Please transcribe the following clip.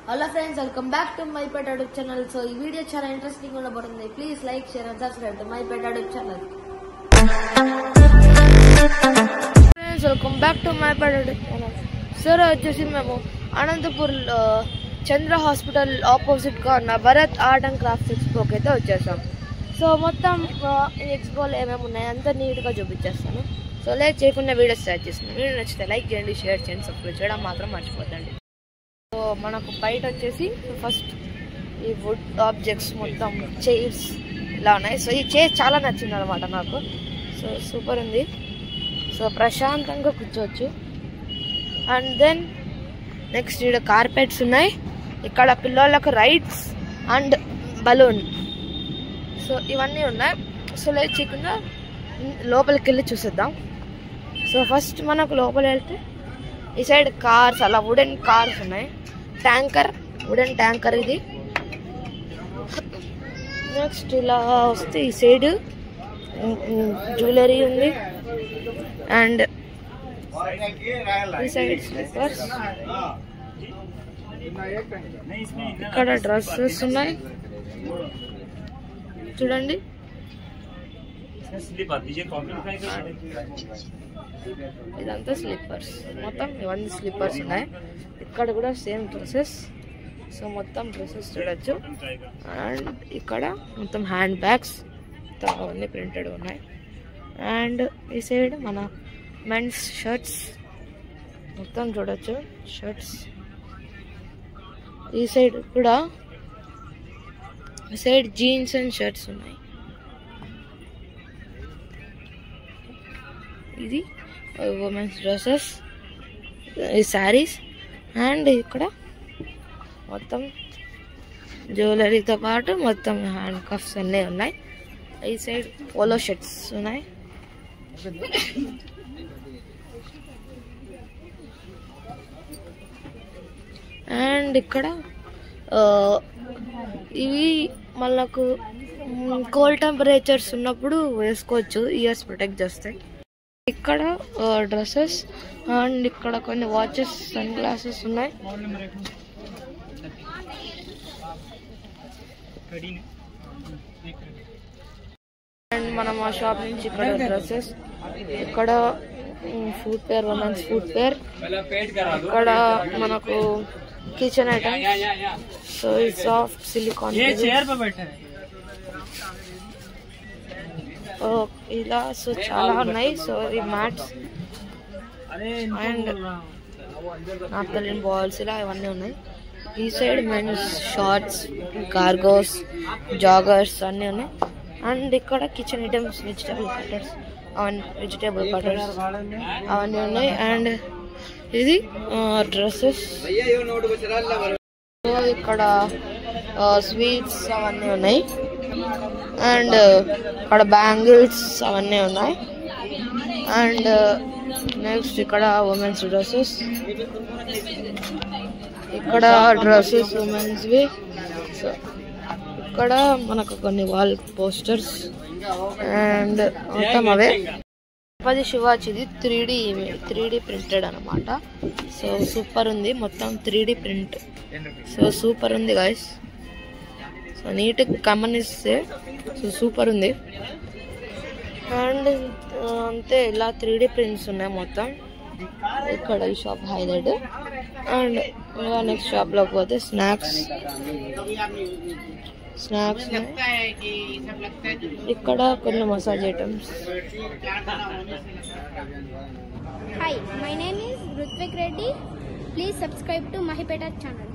Hello friends, welcome back to my pet YouTube channel. So this video is very interesting. Please like, share and subscribe to my pet YouTube channel. Friends, welcome back to my pet YouTube channel. Sir, వచ్చేసి మేము అనంతపూర్ చంద్ర hospital opposite గా ఉన్న Bharat art and crafts ఎక్స్పోకి అయితే వచ్చేసాం. So మొత్తం ఈ ఎక్స్పోలో ఏమేమి ఉన్నాయో అంతా నీట్గా చూపించేస్తాను. సో లేట్ చేయకుండా వీడియో స్టార్ట్ చేస్తున్నాను. వీడియో నచ్చితే లైక్ చేయండి, షేర్ చేయండి, సబ్స్క్రైబ్ చేయడం మాత్రం మర్చిపోతండి. సో మనకు బయట వచ్చేసి ఫస్ట్ ఈ వుడ్ ఆబ్జెక్ట్స్ మొత్తం చైర్స్ ఇలా ఉన్నాయి. సో ఈ చైర్ చాలా నచ్చింది అనమాట నాకు. సో సూపర్ ఉంది. సో ప్రశాంతంగా కూర్చోవచ్చు. అండ్ దెన్ నెక్స్ట్ ఇక్కడ కార్పెట్స్ ఉన్నాయి. ఇక్కడ పిల్లలకు రైడ్స్ అండ్ బలూన్, సో ఇవన్నీ ఉన్నాయి. సో లేట్ చేయకుండా లోపలికి వెళ్ళి చూసేద్దాం. సో ఫస్ట్ మనకు లోపల వెళ్తే ఈ సైడ్ కార్స్, అలా వుడెన్ కార్స్ ఉన్నాయి. ట్యాంకర్, వుడెన్ ట్యాంకర్ ఇది. నెక్స్ట్ ఇలా వస్తే ఈ సైడ్ జ్యువెలరీ ఉంది. అండ్ ఈ సైడ్ స్లిప్పర్స్, ఇక్కడ డ్రెస్సెస్ ఉన్నాయి చూడండి. ఇదంతా స్లిప్పర్స్, మొత్తం ఇవన్నీ స్లిప్పర్స్ ఉన్నాయి. ఇక్కడ కూడా సేమ్ డ్రెస్సెస్. సో మొత్తం డ్రెస్సెస్ చూడొచ్చు. అండ్ ఇక్కడ మొత్తం హ్యాండ్ బ్యాగ్స్ అవన్నీ ప్రింటెడ్ ఉన్నాయి. అండ్ ఈ సైడ్ మన మెన్స్ షర్ట్స్ మొత్తం చూడొచ్చు, షర్ట్స్. ఈ సైడ్ కూడా ఈ సైడ్ జీన్స్ అండ్ షర్ట్స్ ఉన్నాయి. ఇది ఉమెన్స్ డ్రెస్సెస్, ఈ శారీస్. అండ్ ఇక్కడ మొత్తం జ్యువెలరీతో పాటు మొత్తం హ్యాండ్ కఫ్స్ అన్నీ ఉన్నాయి. ఈ సైడ్ పోలో షర్ట్స్ ఉన్నాయి. అండ్ ఇక్కడ ఇవి మనకు కోల్డ్ టెంపరేచర్స్ ఉన్నప్పుడు వేసుకోవచ్చు, ఇయర్స్ ప్రొటెక్ట్ చేస్తాయి. ఇక్కడ డ్రెస్సెస్. అండ్ ఇక్కడ కొన్ని వాచెస్, సన్ గ్లాసెస్ ఉన్నాయి. అండ్ మనం ఆ షాప్ నుంచి ఇక్కడ డ్రెస్సెస్, ఇక్కడ footwear, women's footwear. ఇక్కడ మనకు కిచెన్ ఐటమ్స్. సో ఈ సాఫ్ట్ సిలికాన్ ఇలా. సో చాలా ఉన్నాయి. సో ఈ మ్యాట్స్ అండ్ నాప్థలిన్ బాల్స్ ఇలా ఇవన్నీ ఉన్నాయి. ఈ side men's shorts, cargos, joggers అన్నీ ఉన్నాయి. అండ్ ఇక్కడ కిచెన్ ఐటమ్స్, వెజిటేబుల్ కట్టర్స్ అవన్నీ ఉన్నాయి. అండ్ ఇది డ్రెస్సెస్. ఇక్కడ స్వీట్స్ అవన్నీ ఉన్నాయి. అండ్ ఇక్కడ బ్యాంగిల్స్ అవన్నీ ఉన్నాయి. అండ్ నెక్స్ట్ ఇక్కడ ఉమెన్స్ డ్రెస్సెస్, ఇక్కడ డ్రెస్సెస్ ఉమెన్స్వి. సో ఇక్కడ మనకు కొన్ని వాల్ పోస్టర్స్ అండ్ మొత్తం అవే. తిరుపతి శివాజీది 3D ప్రింటెడ్ అనమాట. సో సూపర్ ఉంది, మొత్తం 3D ప్రింట్. సో సూపర్ ఉంది గైస్. సో నీట్ గమనిస్తే సో సూపర్ ఉంది. అండ్ అంతే ఇలా 3D ప్రింట్స్ ఉన్నాయి మొత్తం. ఇక్కడ ఈ షాప్ హైలైట్. అండ్ ఇంకా నెక్స్ట్ షాప్లోకి పోతే స్నాక్స్. ఇక్కడ కొన్ని massage items. Hi, my name is Rutvik Reddy. Please subscribe to Mahipeta channel.